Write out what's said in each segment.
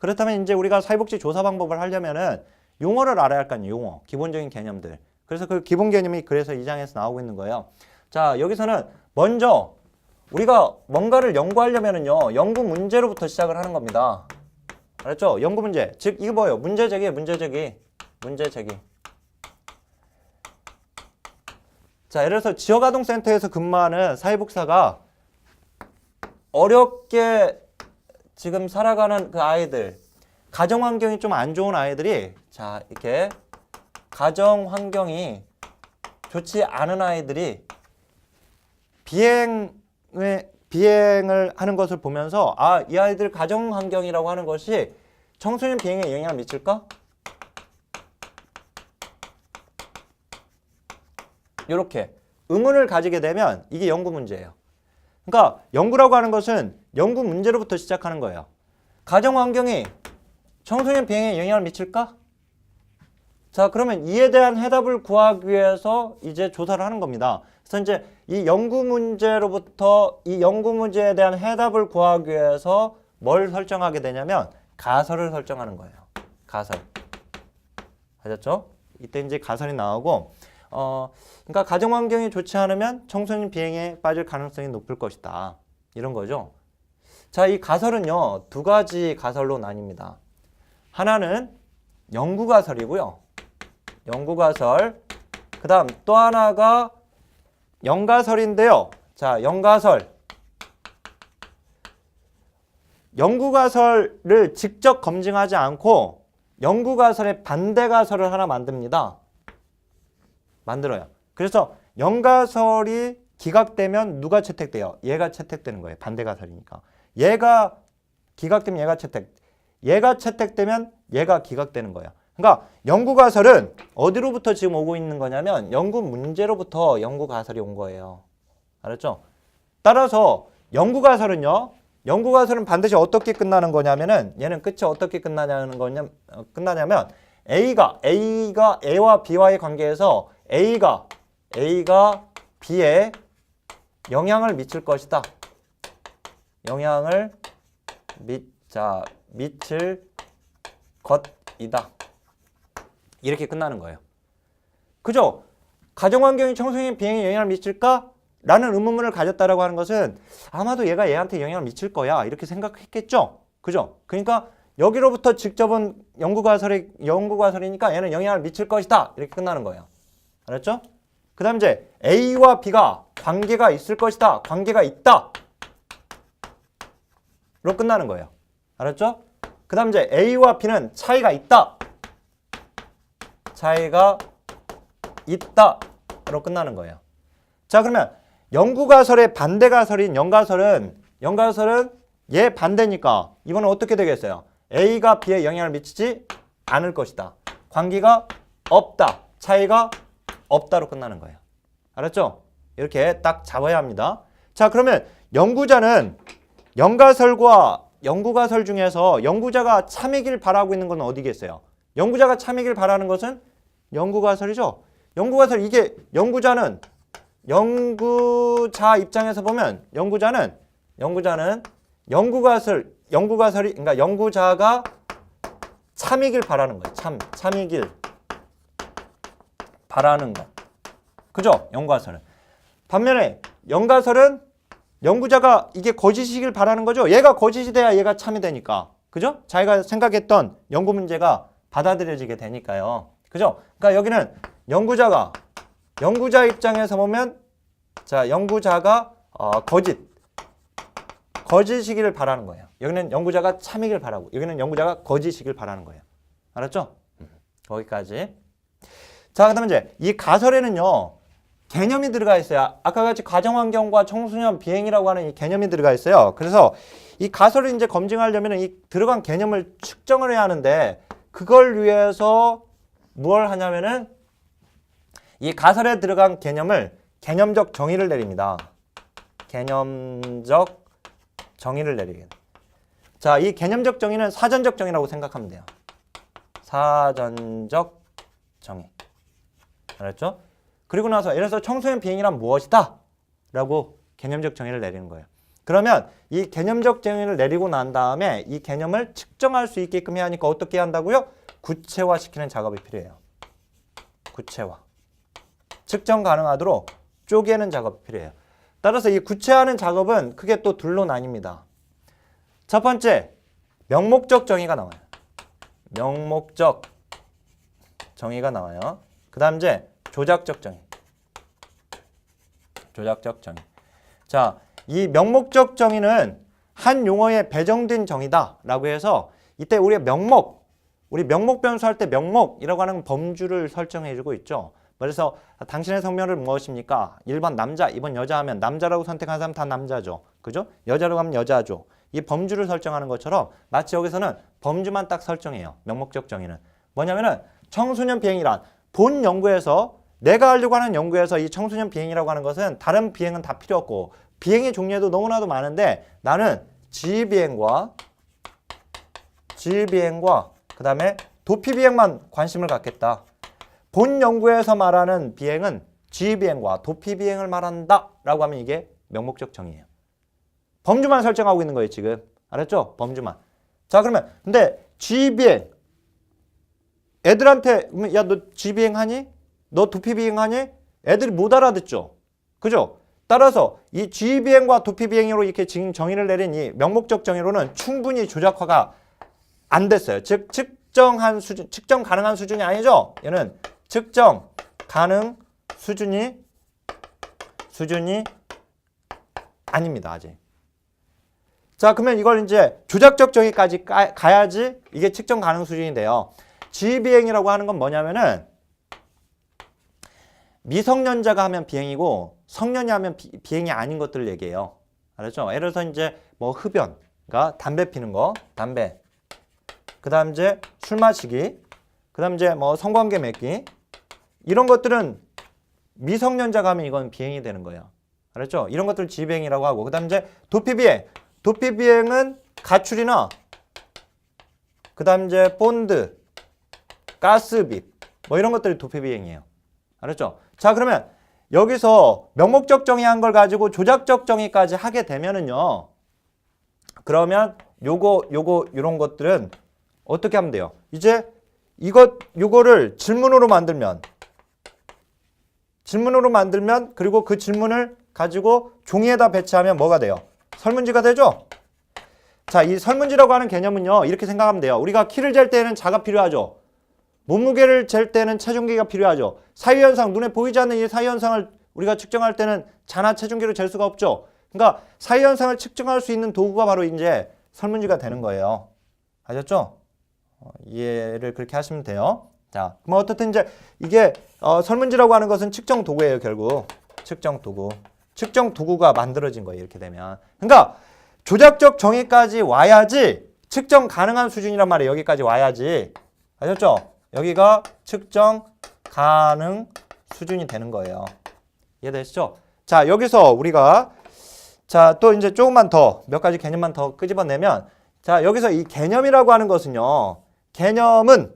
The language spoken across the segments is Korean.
그렇다면 이제 우리가 사회복지 조사 방법을 하려면은 용어를 알아야 할 거 아니에요. 용어. 기본적인 개념들. 그래서 그 기본 개념이 그래서 이 장에서 나오고 있는 거예요. 자, 여기서는 먼저 우리가 뭔가를 연구하려면은요. 연구 문제로부터 시작을 하는 겁니다. 알았죠? 연구 문제. 즉 이게 뭐예요? 문제 제기예요. 문제 제기. 문제 제기. 자, 예를 들어서 지역아동센터에서 근무하는 사회복사가 어렵게 지금 살아가는 그 아이들, 가정 환경이 좀 안 좋은 아이들이, 자, 이렇게 가정 환경이 좋지 않은 아이들이 비행을 하는 것을 보면서 아, 이 아이들 가정 환경이라고 하는 것이 청소년 비행에 영향을 미칠까? 이렇게 의문을 가지게 되면 이게 연구 문제예요. 그러니까 연구라고 하는 것은 연구 문제로부터 시작하는 거예요. 가정 환경이 청소년 비행에 영향을 미칠까? 자, 그러면 이에 대한 해답을 구하기 위해서 이제 조사를 하는 겁니다. 그래서 이제 이 연구 문제로부터 이 연구 문제에 대한 해답을 구하기 위해서 뭘 설정하게 되냐면 가설을 설정하는 거예요. 가설. 아셨죠? 이때 이제 가설이 나오고 그러니까 가정 환경이 좋지 않으면 청소년 비행에 빠질 가능성이 높을 것이다. 이런 거죠. 자, 이 가설은요. 두 가지 가설로 나뉩니다. 하나는 연구 가설이고요. 연구 가설. 그다음 또 하나가 연가설인데요. 자, 연가설. 연구 가설을 직접 검증하지 않고 연구 가설의 반대 가설을 하나 만듭니다. 만들어요. 그래서 연가설이 기각되면 누가 채택돼요? 얘가 채택되는 거예요. 반대 가설이니까. 얘가 기각되면 얘가 얘가 채택되면 얘가 기각되는 거예요. 그러니까 연구 가설은 어디로부터 지금 오고 있는 거냐면 연구 문제로부터 연구 가설이 온 거예요. 알았죠? 따라서 연구 가설은요. 연구 가설은 반드시 어떻게 끝나는 거냐면은 얘는 끝이 어떻게 끝나냐면 A가 A와 B와의 관계에서 A가 B에 영향을 미칠 것이다. 영향을 미칠 것이다. 이렇게 끝나는 거예요. 그죠? 가정환경이 청소년 비행에 영향을 미칠까? 라는 의문문을 가졌다라고 하는 것은 아마도 얘가 얘한테 영향을 미칠 거야. 이렇게 생각했겠죠? 그죠? 그러니까 여기로부터 직접은 연구가설이니까 얘는 영향을 미칠 것이다. 이렇게 끝나는 거예요. 알았죠? 그 다음 이제 A와 B가 관계가 있을 것이다. 관계가 있다. 로 끝나는 거예요. 알았죠? 그 다음 이제 A와 B는 차이가 있다. 차이가 있다. 로 끝나는 거예요. 자, 그러면 연구가설의 반대 가설인 연가설은 얘 반대니까 이거는 어떻게 되겠어요? A가 B에 영향을 미치지 않을 것이다. 관계가 없다. 차이가 없다로 끝나는 거예요. 알았죠? 이렇게 딱 잡아야 합니다. 자, 그러면 연구자는 연가설과 연구가설 중에서 연구자가 참이길 바라고 있는 건 어디겠어요? 연구자가 참이길 바라는 것은 연구가설이죠. 연구가설 이게 연구자 입장에서 보면 연구자는 연구가설이 그러니까 연구자가 참이길 바라는 거예요. 참이길 바라는 것. 그죠? 연구가설은. 반면에 연가설은 연구자가 이게 거짓이길 바라는 거죠. 얘가 거짓이 돼야 얘가 참이 되니까. 그죠? 자기가 생각했던 연구 문제가 받아들여지게 되니까요. 그죠? 그러니까 여기는 연구자 입장에서 보면 자, 연구자가 거짓이기를 바라는 거예요. 여기는 연구자가 참이길 바라고 여기는 연구자가 거짓이길 바라는 거예요. 알았죠? 거기까지. 자, 그다음에 이제 이 가설에는요. 개념이 들어가 있어요. 아까 같이 가정환경과 청소년 비행이라고 하는 이 개념이 들어가 있어요. 그래서 이 가설을 이제 검증하려면 이 들어간 개념을 측정을 해야 하는데 그걸 위해서 뭘 하냐면은 이 가설에 들어간 개념을 개념적 정의를 내립니다. 개념적 정의를 내리게. 자, 이 개념적 정의는 사전적 정의라고 생각하면 돼요. 사전적 정의. 알았죠? 그리고 나서 예를 들어서 청소년 비행이란 무엇이다? 라고 개념적 정의를 내리는 거예요. 그러면 이 개념적 정의를 내리고 난 다음에 이 개념을 측정할 수 있게끔 해야 하니까 어떻게 한다고요? 구체화시키는 작업이 필요해요. 구체화. 측정 가능하도록 쪼개는 작업이 필요해요. 따라서 이 구체화하는 작업은 크게 또 둘로 나뉩니다. 첫 번째, 명목적 정의가 나와요. 명목적 정의가 나와요. 그 다음 이제 조작적 정의. 조작적 정의. 자, 이 명목적 정의는 한 용어에 배정된 정의다라고 해서 이때 우리 명목 변수할 때 명목이라고 하는 범주를 설정해주고 있죠. 그래서 당신의 성별은 무엇입니까? 1번 남자, 2번 여자 하면 남자라고 선택한 사람 다 남자죠. 그죠? 여자라고 하면 여자죠. 이 범주를 설정하는 것처럼 마치 여기서는 범주만 딱 설정해요. 명목적 정의는. 뭐냐면은 청소년 비행이란 본 연구에서 내가 하려고 하는 연구에서 이 청소년 비행이라고 하는 것은 다른 비행은 다 필요 없고 비행의 종류에도 너무나도 많은데 나는 지휘비행과 그 다음에 도피비행만 관심을 갖겠다. 본 연구에서 말하는 비행은 지휘비행과 도피비행을 말한다 라고 하면 이게 명목적 정의예요. 범주만 설정하고 있는 거예요 지금. 알았죠? 범주만. 자 그러면 근데 지휘비행 애들한테 야 너 지휘비행 하니? 너 도피비행 하니? 애들이 못 알아듣죠. 그죠? 따라서 이 지휘비행과 도피비행으로 이렇게 지금 정의를 내린 이 명목적 정의로는 충분히 조작화가 안 됐어요. 즉 측정 가능한 수준이 아니죠. 얘는 측정 가능 수준이 아닙니다. 아직. 자 그러면 이걸 이제 조작적 정의까지 가야지 이게 측정 가능 수준이 돼요. 지휘비행이라고 하는 건 뭐냐면은 미성년자가 하면 비행이고 성년이 하면 비행이 아닌 것들을 얘기해요. 알았죠? 예를 들어서 이제 뭐 흡연, 그러니까 담배 피는 거, 담배. 그다음 이제 술 마시기, 그다음 이제 뭐 성관계 맺기 이런 것들은 미성년자가 하면 이건 비행이 되는 거예요. 알았죠? 이런 것들 지휘비행이라고 하고 그다음 이제 도피비행은 가출이나 그다음 이제 본드, 가스비 뭐 이런 것들이 도피비행이에요. 알았죠? 자 그러면 여기서 명목적 정의한 걸 가지고 조작적 정의까지 하게 되면은요. 그러면 요런 것들은 어떻게 하면 돼요? 이제 요거를 질문으로 만들면 그리고 그 질문을 가지고 종이에다 배치하면 뭐가 돼요? 설문지가 되죠? 자, 이 설문지라고 하는 개념은요. 이렇게 생각하면 돼요. 우리가 키를 잴 때에는 자가 필요하죠. 몸무게를 잴 때는 체중계가 필요하죠. 사유현상, 눈에 보이지 않는 이 사유현상을 우리가 측정할 때는 자나 체중계로 잴 수가 없죠. 그러니까 사유현상을 측정할 수 있는 도구가 바로 이제 설문지가 되는 거예요. 아셨죠? 이해를 그렇게 하시면 돼요. 자, 그럼 어떻든 이제 이게 설문지라고 하는 것은 측정 도구예요, 결국. 측정 도구. 측정 도구가 만들어진 거예요, 이렇게 되면. 그러니까 조작적 정의까지 와야지 측정 가능한 수준이란 말이에요. 여기까지 와야지. 아셨죠? 여기가 측정 가능 수준이 되는 거예요. 이해되시죠? 자, 여기서 우리가 자, 또 이제 조금만 더 몇 가지 개념만 더 끄집어내면 자, 여기서 이 개념이라고 하는 것은요. 개념은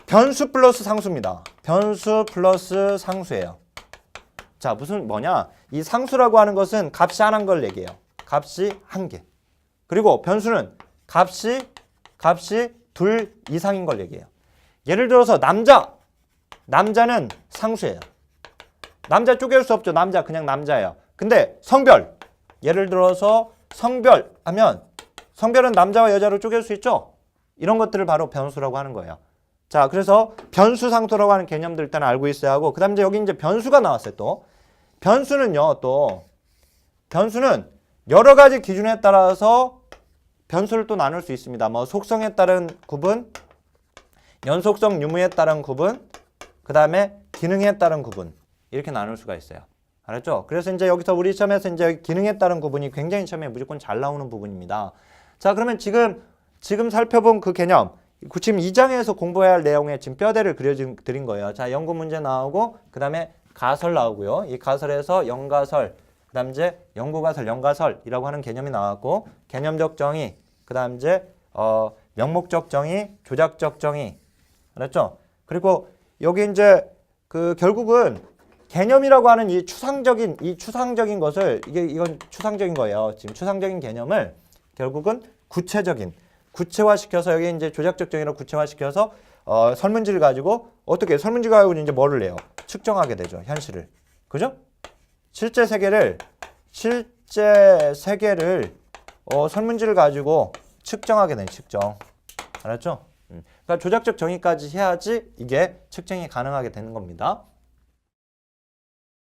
변수 플러스 상수입니다. 변수 플러스 상수예요. 자, 뭐냐? 이 상수라고 하는 것은 값이 하나인 걸 얘기해요. 값이 한 개. 그리고 변수는 값이 둘 이상인 걸 얘기해요. 예를 들어서 남자는 상수예요. 남자 쪼갤 수 없죠. 남자 그냥 남자예요. 근데 성별, 예를 들어서 성별 하면 성별은 남자와 여자로 쪼갤 수 있죠. 이런 것들을 바로 변수라고 하는 거예요. 자, 그래서 변수 상수라고 하는 개념들 일단 알고 있어야 하고 그 다음에 이제 여기 이제 변수가 나왔어요. 또 변수는요. 변수는 여러 가지 기준에 따라서 변수를 또 나눌 수 있습니다. 뭐 속성에 따른 구분, 연속성 유무에 따른 구분, 그 다음에 기능에 따른 구분 이렇게 나눌 수가 있어요. 알았죠? 그래서 이제 여기서 우리 시험에서 이제 기능에 따른 구분이 굉장히 처음에 무조건 잘 나오는 부분입니다. 자, 그러면 지금 살펴본 그 개념, 지금 2장에서 공부해야 할 내용에 지금 뼈대를 그려드린 거예요. 자, 연구 문제 나오고 그 다음에 가설 나오고요. 이 가설에서 연가설, 그 다음 이제 연구가설, 연가설이라고 하는 개념이 나왔고 개념적 정의, 그 다음 이제 명목적 정의, 조작적 정의, 알았죠? 그리고 여기 이제 그 결국은 개념이라고 하는 이 추상적인 것을 이건 추상적인 거예요. 지금 추상적인 개념을 결국은 구체화시켜서 여기 이제 조작적 정의로 구체화시켜서 설문지를 가지고 어떻게 설문지 가지고 이제 뭐를 내요? 측정하게 되죠. 현실을. 그죠? 실제 세계를 설문지를 가지고 측정하게 되는 측정. 알았죠? 그러니까 조작적 정의까지 해야지 이게 측정이 가능하게 되는 겁니다.